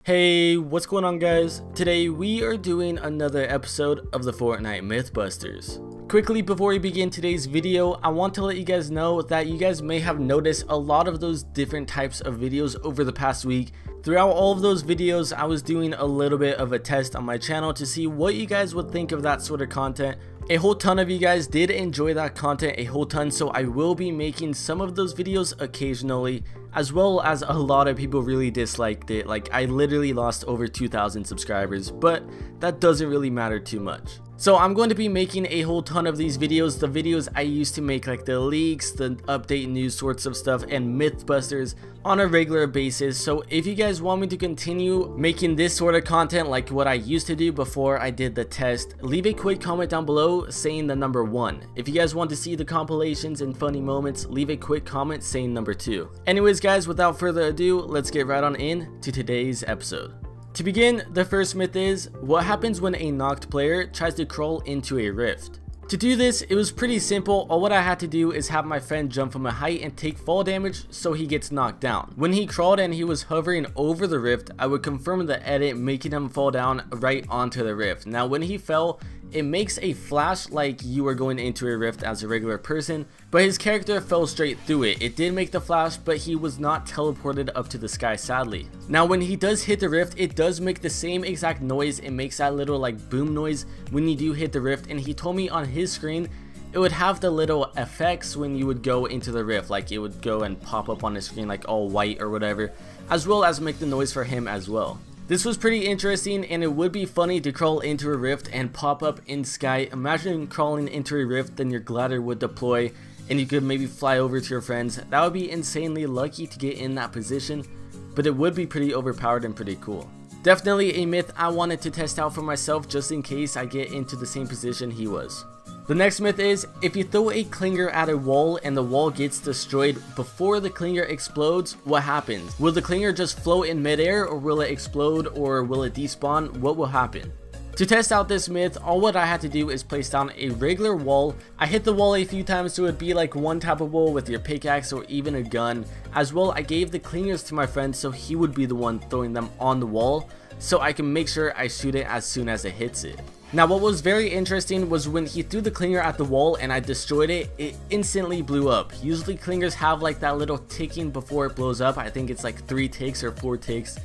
Hey, what's going on guys? Today we are doing another episode of the Fortnite Mythbusters. Quickly before we begin today's video, I want to let you guys know that you guys may have noticed a lot of those different types of videos over the past week. Throughout all of those videos, I was doing a little bit of a test on my channel to see what you guys would think of that sort of content. A whole ton of you guys did enjoy that content a whole ton, so I will be making some of those videos occasionally, as well as a lot of people really disliked it. Like, I literally lost over 2,000 subscribers, but that doesn't really matter too much. So I'm going to be making a whole ton of these videos, the videos I used to make, like the leaks, the update news sorts of stuff, and Mythbusters on a regular basis. So if you guys want me to continue making this sort of content like what I used to do before I did the test, leave a quick comment down below saying the number 1. If you guys want to see the compilations and funny moments, leave a quick comment saying number 2. Anyways guys, without further ado, let's get right on in to today's episode. To begin, the first myth is, what happens when a knocked player tries to crawl into a rift? To do this, it was pretty simple. All what I had to do is have my friend jump from a height and take fall damage so he gets knocked down. When he crawled and he was hovering over the rift, I would confirm the edit making him fall down right onto the rift. Now when he fell, it makes a flash like you were going into a rift as a regular person, but his character fell straight through it. It did make the flash, but he was not teleported up to the sky, sadly. Now when he does hit the rift, it does make the same exact noise. It makes that little like boom noise when you do hit the rift, and he told me on his screen it would have the little effects when you would go into the rift, like it would go and pop up on the screen like all white or whatever, as well as make the noise for him as well. This was pretty interesting, and it would be funny to crawl into a rift and pop up in sky. Imagine crawling into a rift, then your glider would deploy and you could maybe fly over to your friends. That would be insanely lucky to get in that position, but it would be pretty overpowered and pretty cool. Definitely a myth I wanted to test out for myself just in case I get into the same position he was. The next myth is, if you throw a clinger at a wall and the wall gets destroyed before the clinger explodes, what happens? Will the clinger just float in midair, or will it explode, or will it despawn? What will happen? To test out this myth, all what I had to do is place down a regular wall. I hit the wall a few times so it'd be like one tappable with your pickaxe or even a gun. As well, I gave the clingers to my friend so he would be the one throwing them on the wall, so I can make sure I shoot it as soon as it hits it. Now what was very interesting was when he threw the clinger at the wall and I destroyed it, it instantly blew up. Usually clingers have like that little ticking before it blows up. I think it's like 3 ticks or 4 ticks.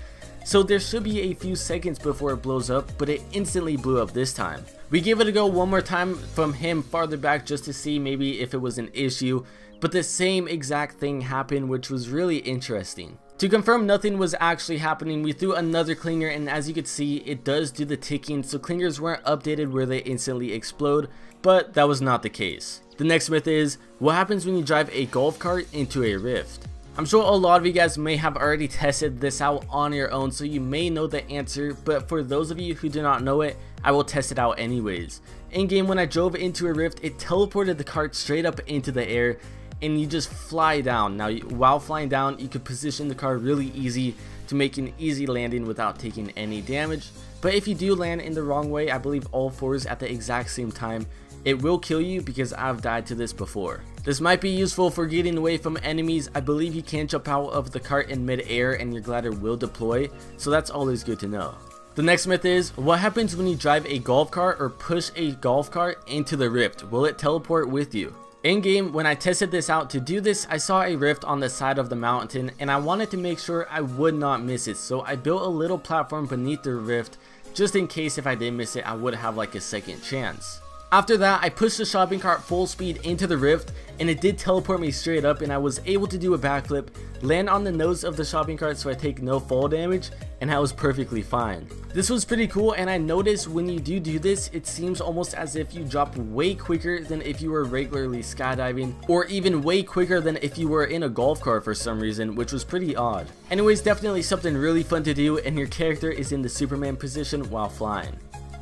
So there should be a few seconds before it blows up, but it instantly blew up this time. We gave it a go one more time from him farther back just to see maybe if it was an issue, but the same exact thing happened, which was really interesting. To confirm nothing was actually happening, we threw another clinger, and as you can see, it does do the ticking, so clingers weren't updated where they instantly explode, but that was not the case. The next myth is, what happens when you drive a golf cart into a rift? I'm sure a lot of you guys may have already tested this out on your own, so you may know the answer, but for those of you who do not know it, I will test it out anyways. In game, when I drove into a rift, it teleported the cart straight up into the air, and you just fly down. Now while flying down, you could position the car really easy to make an easy landing without taking any damage. But if you do land in the wrong way, I believe all 4s at the exact same time, it will kill you, because I've died to this before. This might be useful for getting away from enemies. I believe you can jump out of the cart in mid-air and your glider will deploy, so that's always good to know. The next myth is, what happens when you drive a golf cart or push a golf cart into the rift? Will it teleport with you? In game, when I tested this out, to do this, I saw a rift on the side of the mountain and I wanted to make sure I would not miss it, so I built a little platform beneath the rift just in case if I did miss it I would have like a second chance. After that, I pushed the shopping cart full speed into the rift and it did teleport me straight up, and I was able to do a backflip, land on the nose of the shopping cart so I take no fall damage, and I was perfectly fine. This was pretty cool, and I noticed when you do this, it seems almost as if you drop way quicker than if you were regularly skydiving, or even way quicker than if you were in a golf cart for some reason, which was pretty odd. Anyways, definitely something really fun to do, and your character is in the Superman position while flying.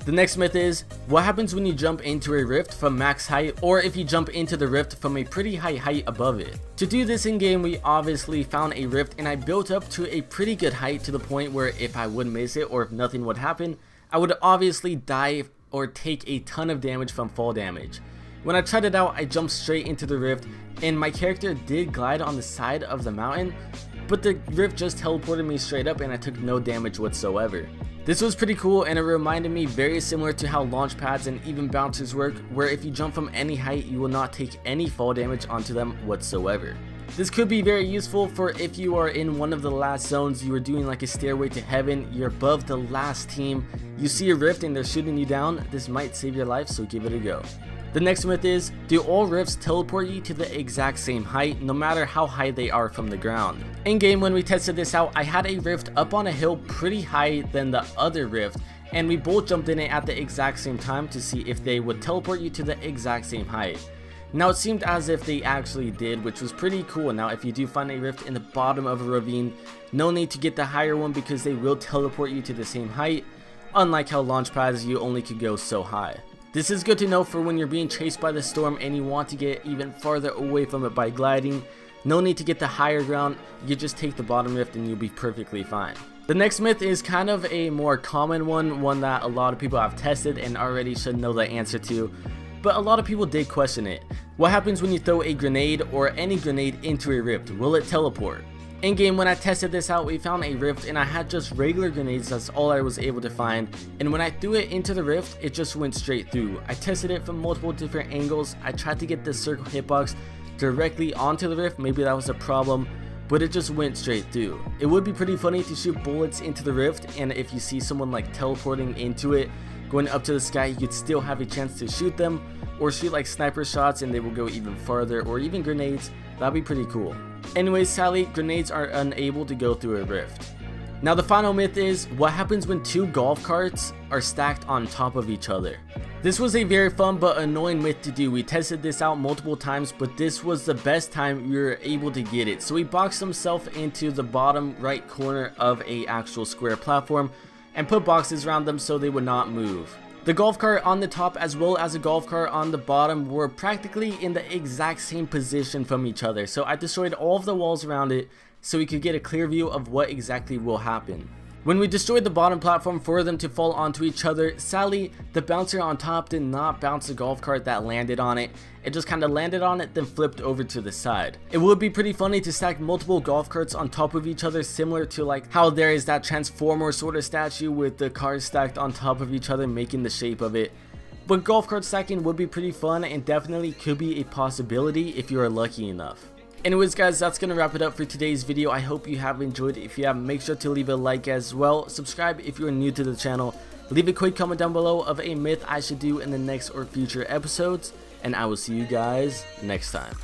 The next myth is, what happens when you jump into a rift from max height, or if you jump into the rift from a pretty high height above it? To do this in game, we obviously found a rift and I built up to a pretty good height to the point where if I would miss it or if nothing would happen, I would obviously die or take a ton of damage from fall damage. When I tried it out, I jumped straight into the rift and my character did glide on the side of the mountain, but the rift just teleported me straight up and I took no damage whatsoever. This was pretty cool, and it reminded me very similar to how launch pads and even bouncers work, where if you jump from any height you will not take any fall damage onto them whatsoever. This could be very useful for if you are in one of the last zones, you are doing like a stairway to heaven, you're above the last team, you see a rift and they're shooting you down. This might save your life, so give it a go. The next myth is, do all rifts teleport you to the exact same height, no matter how high they are from the ground? In game, when we tested this out, I had a rift up on a hill pretty high than the other rift, and we both jumped in it at the exact same time to see if they would teleport you to the exact same height. Now it seemed as if they actually did, which was pretty cool. Now if you do find a rift in the bottom of a ravine, no need to get the higher one because they will teleport you to the same height, unlike how launch pads you only could go so high. This is good to know for when you're being chased by the storm and you want to get even farther away from it by gliding. No need to get the higher ground, you just take the bottom rift and you'll be perfectly fine. The next myth is kind of a more common one that a lot of people have tested and already should know the answer to, but a lot of people did question it. What happens when you throw a grenade or any grenade into a rift? Will it teleport? In game, when I tested this out, we found a rift and I had just regular grenades. That's all I was able to find, and when I threw it into the rift, it just went straight through. I tested it from multiple different angles. I tried to get the circle hitbox directly onto the rift, maybe that was a problem, but it just went straight through. It would be pretty funny to shoot bullets into the rift, and if you see someone like teleporting into it, going up to the sky, you could still have a chance to shoot them, or shoot like sniper shots and they will go even farther, or even grenades. That'd be pretty cool. Anyways, sadly, grenades are unable to go through a rift. Now the final myth is, what happens when two golf carts are stacked on top of each other? This was a very fun but annoying myth to do. We tested this out multiple times, but this was the best time we were able to get it. So we boxed himself into the bottom right corner of a actual square platform and put boxes around them so they would not move. The golf cart on the top as well as a golf cart on the bottom were practically in the exact same position from each other, so I destroyed all of the walls around it so we could get a clear view of what exactly will happen. When we destroyed the bottom platform for them to fall onto each other, sadly the bouncer on top did not bounce the golf cart that landed on it. It just kind of landed on it, then flipped over to the side. It would be pretty funny to stack multiple golf carts on top of each other, similar to like how there is that Transformer sort of statue with the cars stacked on top of each other making the shape of it. But golf cart stacking would be pretty fun and definitely could be a possibility if you are lucky enough. Anyways guys, that's gonna wrap it up for today's video. I hope you have enjoyed. If you have, make sure to leave a like as well. Subscribe if you're new to the channel. Leave a quick comment down below of a myth I should do in the next or future episodes, and I will see you guys next time.